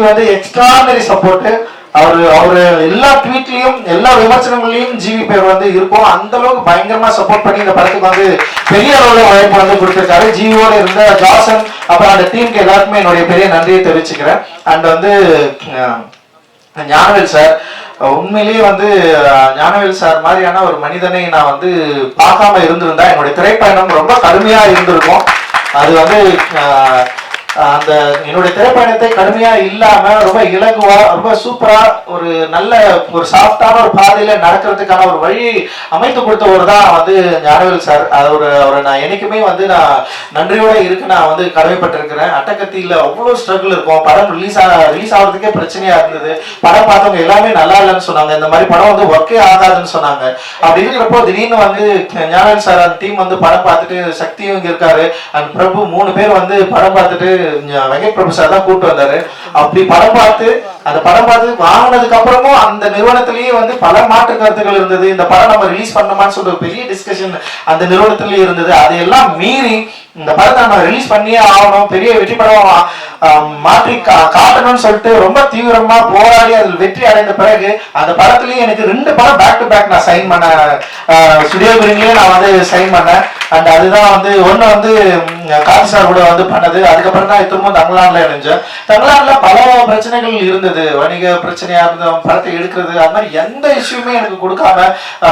வந்து எக்ஸ்ட்ரானரி சப்போர்ட். அவரு எல்லா ட்வீட்லயும் எல்லா விமர்சனங்களையும் ஜிவி பேர் வந்து இருக்கும். அந்த அளவுக்கு பயங்கரமா சப்போர்ட் பண்ணி இந்த படத்துக்கு வந்து பெரிய அளவுல உழைப்பு வந்து கொடுத்திருக்காரு. ஜிவியோட இருந்த ஜாசன் அப்புறம் அந்த டீமுக்கு எல்லாருக்குமே என்னுடைய பெரிய நன்றியை தெரிவிச்சுக்கிறேன். அண்ட் வந்து ஞானவேல் சார், உண்மையிலேயே வந்து ஞானவேல் சார் மாதிரியான ஒரு மனிதனை நான் வந்து பார்க்காம இருந்திருந்தா என்னுடைய திரைப்பயணம் ரொம்ப கடுமையா இருந்திருக்கும். அது வந்து அந்த என்னுடைய திரைப்பயணத்தை கடுமையா இல்லாம ரொம்ப இலகுவா ரொம்ப சூப்பரா ஒரு நல்ல ஒரு சாஃப்டான ஒரு பாதையில நடக்கிறதுக்கான ஒரு வழி அமைத்து கொடுத்தவர் தான் வந்து ஞானவேல் சார். அவரை நான் என்னைக்குமே வந்து நான் நன்றியோட இருக்கு நான் வந்து கடமைப்பட்டிருக்கிறேன். அட்டகத்தியில அவ்வளவு ஸ்ட்ரகிள் இருக்கும். படம் ரிலீஸ் ஆகிறதுக்கே பிரச்சனையா இருந்தது. படம் பார்த்தவங்க எல்லாமே நல்லா இல்லைன்னு சொன்னாங்க. இந்த மாதிரி படம் வந்து ஒர்க்கே ஆகாதுன்னு சொன்னாங்க. அப்படி இருக்கிறப்போ திடீர்னு வந்து ஞானவேல் சார் அந்த டீம் வந்து படம் பார்த்துட்டு, சக்தியும் இங்க இருக்காரு அண்ட் பிரபு 3 பேர் வந்து படம் பார்த்துட்டு வெங்கட் பிரபு சார் தான் கூப்பிட்டு வந்தாரு. அப்படி படம் பார்த்து அந்த படம் பார்த்து வாங்கினதுக்கு அப்புறமும் அந்த நிறுவனத்திலேயே வந்து பல மாற்று கருத்துக்கள் இருந்தது. இந்த படம் நம்ம ரிலீஸ் பண்ணணுமான்னு சொல்ற பெரிய டிஸ்கஷன் அந்த நிறுவனத்திலேயே இருந்தது. அதையெல்லாம் மீறி இந்த படத்தை நம்ம ரிலீஸ் பண்ணியே ஆகணும், பெரிய வெற்றி படம் மாற்றி காட்டணும்னு சொல்லிட்டு ரொம்ப தீவிரமா போராடி அதில் வெற்றி அடைந்த பிறகு அந்த படத்துலயே எனக்கு 2 படம் பேக் டு பேக் நான் சைன் பண்ண ஸ்டுடியோ கிரீன்லயே நான் வந்து சைன் பண்ணேன். அண்ட் அதுதான் வந்து ஒண்ணு வந்து காந்தி சார் கூட வந்து பண்ணது. அதுக்கப்புறம் தான் திரும்ப தமிழ்நாடுல இணைஞ்சேன். தமிழ்நாடுல பல பிரச்சனைகள் இருந்தது, வணிக பிரச்சனையா இருந்த படத்தை எடுக்கிறது, அது மாதிரி எந்த இஷ்யூமே எனக்கு கொடுக்காம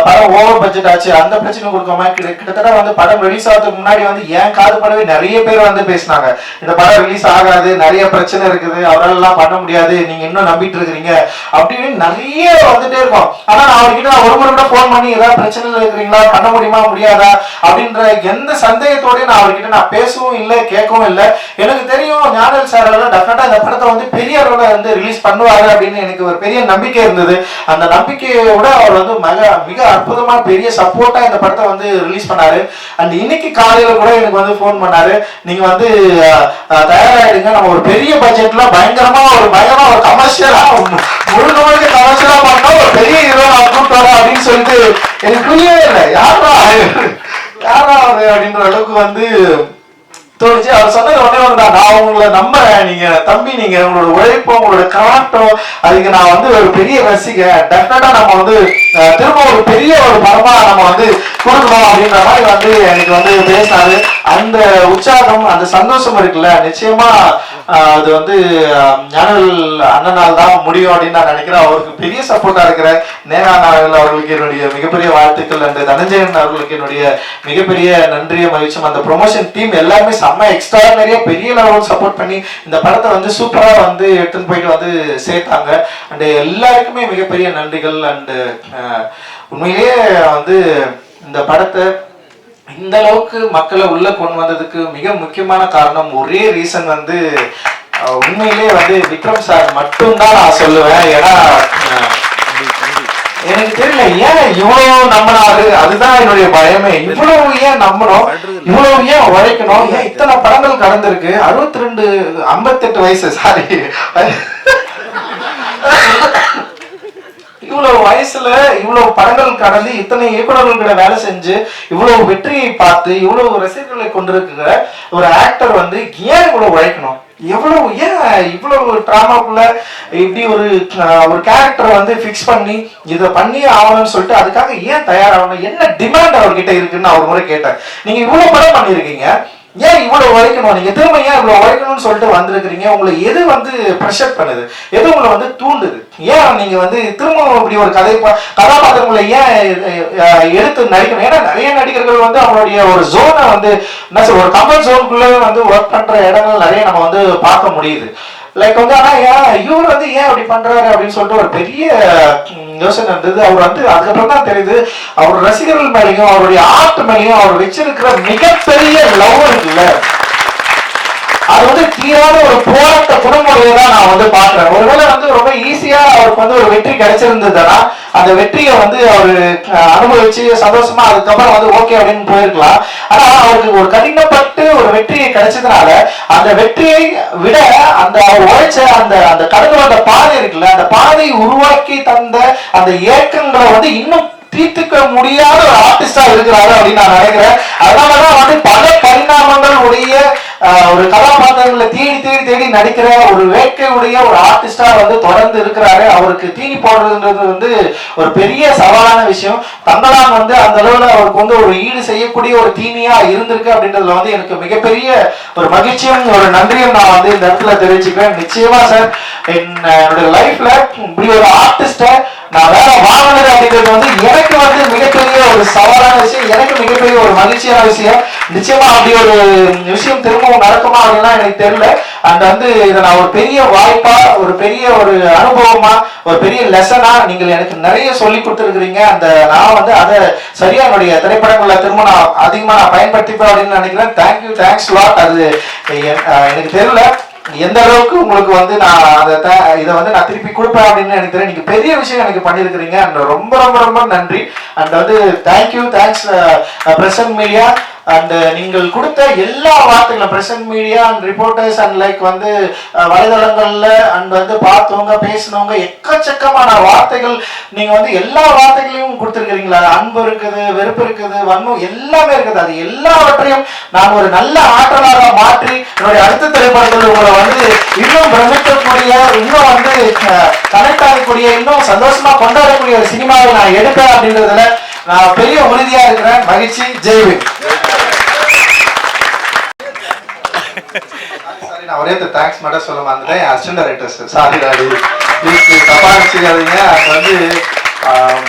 படம் ஓவர் பட்ஜெட் ஆச்சு அந்த பிரச்சனை கொடுக்காம கிட்டத்தட்ட வந்து படம் ரிலீஸ் ஆகிறதுக்கு முன்னாடி வந்து ஏன் காது படவே நிறைய பேர் வந்து பேசினாங்க, இந்த படம் ரிலீஸ் ஆகாது, நிறைய பிரச்சனை இருக்குது, அவரெல்லாம் பண்ண முடியாது, நீங்க இன்னும் நம்பிட்டு இருக்கிறீங்க அப்படின்னு நிறைய வந்துட்டே இருக்கும். ஆனா நான் அவர்கிட்ட ஒரு முறை கூட போன் பண்ணி ஏதாவது பிரச்சனைல இருக்கிறீங்களா, பண்ண முடியுமா முடியாதா அப்படின்ற எந்த சந்தேகத்தோடய நான் அவர்கிட்ட நான் பேசவும் இல்லை கேட்கவும் இல்லை. எனக்கு தெரியும் ஞானவேல் சார் டெஃபினட்டா இந்த படத்தை வந்து பெரிய அளவுல வந்து ரிலீஸ் பண்ணுவாரு அப்படின்னு எனக்கு ஒரு பெரிய நம்பிக்கை இருந்தது. அந்த நம்பிக்கையோட அவர் வந்து மிக அற்புதமா பெரிய சப்போர்ட்டா இந்த படத்தை வந்து ரிலீஸ் பண்ணாரு. அண்ட் இன்னைக்கு காலையில கூட எனக்கு வந்து போன் பண்ணாரு, நீங்க வந்து தயாராயிடுங்க, நம்ம ஒரு பெரிய பட்ஜெட்ல பயங்கரமா ஒரு கமர்ஷியலா முழுக்க கமர்ஷியலா பண்ணா ஒரு பெரிய ஹீரோ நான் கூப்பிட்டு வரேன் அப்படின்னு சொல்லிட்டு எனக்கு புரியவே இல்லை. யாரா அவரு அப்படின்ற அளவுக்கு வந்து தோணுச்சு. அவர் சொன்னது ஒன்னே ஒண்ணுதான், நான் உங்களை நம்புறேன், நீங்க தம்பி, நீங்க உங்களோட உழைப்போ உங்களோட கராட்டம் அதுக்கு நான் வந்து ஒரு பெரிய ரசிகன், டெஃபினட்டா நம்ம வந்து திரும்ப ஒரு பெரிய ஒரு படமா நம்ம வந்து கொடுக்கணும் அப்படின்ற மாதிரி வந்து எனக்கு வந்து பேசினாரு. அந்த உற்சாகம் அந்த சந்தோஷம் இருக்குல்ல, நிச்சயமா அது வந்து ஞானவேல் அண்ணனால் தான் முடியும் அப்படின்னு நான் நினைக்கிறேன். அவருக்கு பெரிய சப்போர்ட்டா இருக்கிற நேரா நாவல் அவர்களுக்கு என்னுடைய மிகப்பெரிய வாழ்த்துக்கள். அந்த தனஞ்சயன் அவர்களுக்கு என்னுடைய மிகப்பெரிய நன்றியை மகிழ்ச்சியும். அந்த ப்ரொமோஷன் டீம் எல்லாருமே செம்ம எக்ஸ்ட்ராடனரியா பெரிய லெவல் சப்போர்ட் பண்ணி இந்த படத்தை வந்து சூப்பரா வந்து எடுத்துன்னு போயிட்டு வந்து சேர்த்தாங்க. அண்ட் எல்லாருக்குமே மிகப்பெரிய நன்றிகள். அண்ட் உண்மையிலேயே வந்து இந்த படத்தை இந்த அளவுக்கு மக்களை உள்ள கொண்டு வந்ததுக்கு மிக முக்கியமான காரணம், ஒரே ரீசன் வந்து உண்மையிலேயே வந்து விக்ரம் சார் மட்டும்தான் நான் சொல்லுவேன். ஏன்னா எனக்கு தெரியல ஏன் இவ்வளவு நம்பினாரு, அதுதான் என்னுடைய பயமே. இவ்வளவு ஏன் நம்பணும், இவ்வளவு ஏன் உழைக்கணும், ஏன் இத்தனை படங்கள் கடந்திருக்கு, 58 வயசு, சாரி, இவ்வளவு வயசுல இவ்வளவு படங்கள் கடந்து இத்தனை இயக்குநர்கள்கிட்ட வேலை செஞ்சு இவ்வளவு வெற்றியை பார்த்து இவ்வளவு ரசிகர்களை கொண்டிருக்கிற ஒரு ஆக்டர் வந்து ஏன் இவ்வளவு உழைக்கணும், எவ்வளவு ஏன் இவ்வளவு டிராமாக்குள்ள இப்படி ஒரு கேரக்டரை வந்து பிக்ஸ் பண்ணி இதை பண்ணி ஆகணும்னு சொல்லிட்டு அதுக்காக ஏன் தயாராகணும், என்ன டிமாண்ட் அவர்கிட்ட இருக்குன்னு அவர் முறை கேட்டேன். நீங்க இவ்வளவு படம் பண்ணிருக்கீங்க, ஏன் இவ்வளவு உழைக்கணும், நீங்க திரும்ப ஏன் இவ்வளவு உழைக்கணும்னு சொல்லிட்டு வந்திருக்கிறீங்க, உங்களை எது வந்து ப்ரெஷர் பண்ணுது, எது உங்களை வந்து தூண்டுது, ஏன் நீங்க வந்து திரும்ப இப்படி ஒரு கதாபாத்திரங்களை ஏன் எடுத்து நடிக்கணும். ஏன்னா நிறைய நடிகர்கள் வந்து அவங்களுடைய ஒரு ஜோனை வந்து என்ன சொல்ற ஒரு கம்ஃபர்ட் ஜோனுக்குள்ளே வந்து ஒர்க் பண்ற இடங்கள் நிறைய நம்ம வந்து பார்க்க முடியுது. லைக் வந்து ஆனா இவர் வந்து ஏன் அப்படி பண்றாரு அப்படின்னு சொல்லிட்டு ஒரு பெரிய யோசனை இருந்தது. அவர் வந்து அதுக்கப்புறம் தான் தெரியுது, அவர் ரசிகர்கள் மேலேயும் அவருடைய ஆர்ட் மேலேயும் அவர் வச்சிருக்கிற மிகப்பெரிய லவ் இருக்குல்ல, அது வந்து தீராத ஒரு போராட்ட குணமுறையதான் நான் வந்து பாக்குறேன். ஒருவேளை வந்து ரொம்ப ஈஸியா அவருக்கு வந்து ஒரு வெற்றி கிடைச்சிருந்ததுன்னா அந்த வெற்றியை வந்து அவரு அனுபவிச்சு சந்தோஷமா அதுக்கப்புறம் வந்து ஓகே அப்படின்னு போயிருக்கலாம். ஆனா அவருக்கு ஒரு கடினப்பட்டு ஒரு வெற்றியை கிடைச்சதுனால அந்த வெற்றியை விட அந்த அவர் உழைச்ச அந்த அந்த கடந்து வந்த பாதை இருக்குல்ல, அந்த பாதை உருவாக்கி தந்த அந்த ஏக்கங்களை வந்து இன்னும் தீர்த்துக்க முடியாத ஒரு ஆர்டிஸ்டா இருக்கிறாரு அப்படின்னு நான் நினைக்கிறேன். அதனாலதான் வந்து பல பரிணாமங்கள் உடைய ஒரு கதாபாத்திரங்களை தேடி தேடி தேடி நடிக்கிற ஒரு வேட்கை உடைய ஒரு ஆர்டிஸ்டா வந்து தொடர்ந்து இருக்கிறாரு. அவருக்கு தீனி போடுறதுன்றது வந்து ஒரு பெரிய சவாலான விஷயம். தங்கலான் வந்து அந்த அளவுல அவருக்கு வந்து ஒரு ஈடு செய்யக்கூடிய ஒரு தீனியா இருந்திருக்கு அப்படின்றதுல வந்து எனக்கு மிகப்பெரிய ஒரு மகிழ்ச்சியும் ஒரு நன்றியும் நான் வந்து இந்த இடத்துல தெரிவிச்சுக்கிறேன். நிச்சயமா சார் என்னுடைய லைஃப்ல இப்படி ஒரு ஆர்டிஸ்ட நான் வேற வாங்கினது அப்படிங்கிறது வந்து எனக்கு வந்து மிகப்பெரிய ஒரு சவாலான விஷயம், எனக்கு மிகப்பெரிய ஒரு மகிழ்ச்சியான விஷயம். நிச்சயமா அப்படி ஒரு விஷயம் திரும்பவும் நடக்குமா அப்படின்னா எனக்கு தெரியல. அந்த வந்து இதை நான் ஒரு பெரிய வாய்ப்பா, ஒரு பெரிய ஒரு அனுபவமா, ஒரு பெரிய லெசனா நீங்கள் எனக்கு நிறைய சொல்லி கொடுத்துருக்கிறீங்க. அந்த நான் வந்து அதை சரியா என்னுடைய திரைப்படங்கள்ல திரும்ப நான் அதிகமா நான் பயன்படுத்திப்பேன் அப்படின்னு நினைக்கிறேன். Thank you, thanks lot. அது எனக்கு தெரியல எந்த அளவுக்கு உங்களுக்கு வந்து நான் இதை வந்து நான் திருப்பி கொடுப்பேன் அப்படின்னு நினைக்கிறேன். நீங்க பெரிய விஷயம் எனக்கு பண்ணியிருக்கிறீங்க. அண்ட் ரொம்ப ரொம்ப ரொம்ப நன்றி. அண்ட் வந்து thank you, thanks present media. And நீங்கள் கொடுத்த எல்லா வார்த்தைகளும் present media and reporters and like வந்து வலைதளங்கள்ல அண்ட் வந்து பார்த்தவங்க பேசினவங்க எக்கச்சக்கமான வார்த்தைகள் நீங்க வந்து எல்லா வார்த்தைகளையும் கொடுத்துருக்கிறீங்களா. அன்பு இருக்குது, வெறுப்பு இருக்குது, வன்மம் எல்லாமே இருக்குது. அது எல்லாவற்றையும் நான் ஒரு நல்ல ஆற்றலாக மாற்றி என்னுடைய அடுத்த திரைப்படத்தில் உங்களை வந்து இன்னும் பிரமிக்கக்கூடிய, இன்னும் வந்து கனெக்ட் ஆகக்கூடிய, இன்னும் சந்தோஷமா கொண்டாடக்கூடிய ஒரு சினிமாவை நான் எடுப்பேன் அப்படின்றதுல நான் பெரிய உறுதியா இருக்கிறேன். மகிழ்ச்சி. ஜெய்வின். நான் ஒரே தேங்க்ஸ் மட்டும் சொல்ல மாட்டேன். Assistant directors sorry daddy please தப்பா நினைச்சுக்காதீங்க. அது வந்து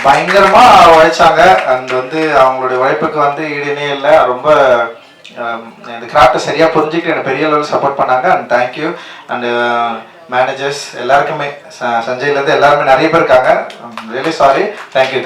பயங்கரமா உழைச்சாங்க. அண்ட் வந்து அவங்களுடைய உழைப்புக்கு வந்து ஈடுனே இல்லை. ரொம்ப இந்த கிராஃப்டை சரியா புரிஞ்சுக்கிட்டு எனக்கு பெரிய அளவில் சப்போர்ட் பண்ணாங்க. And thank you. அண்ட் மேனேஜர்ஸ் எல்லாருக்குமே சஞ்சய்லேருந்து எல்லாருமே நிறைய பேர் இருக்காங்க. Really sorry. தேங்க்யூ.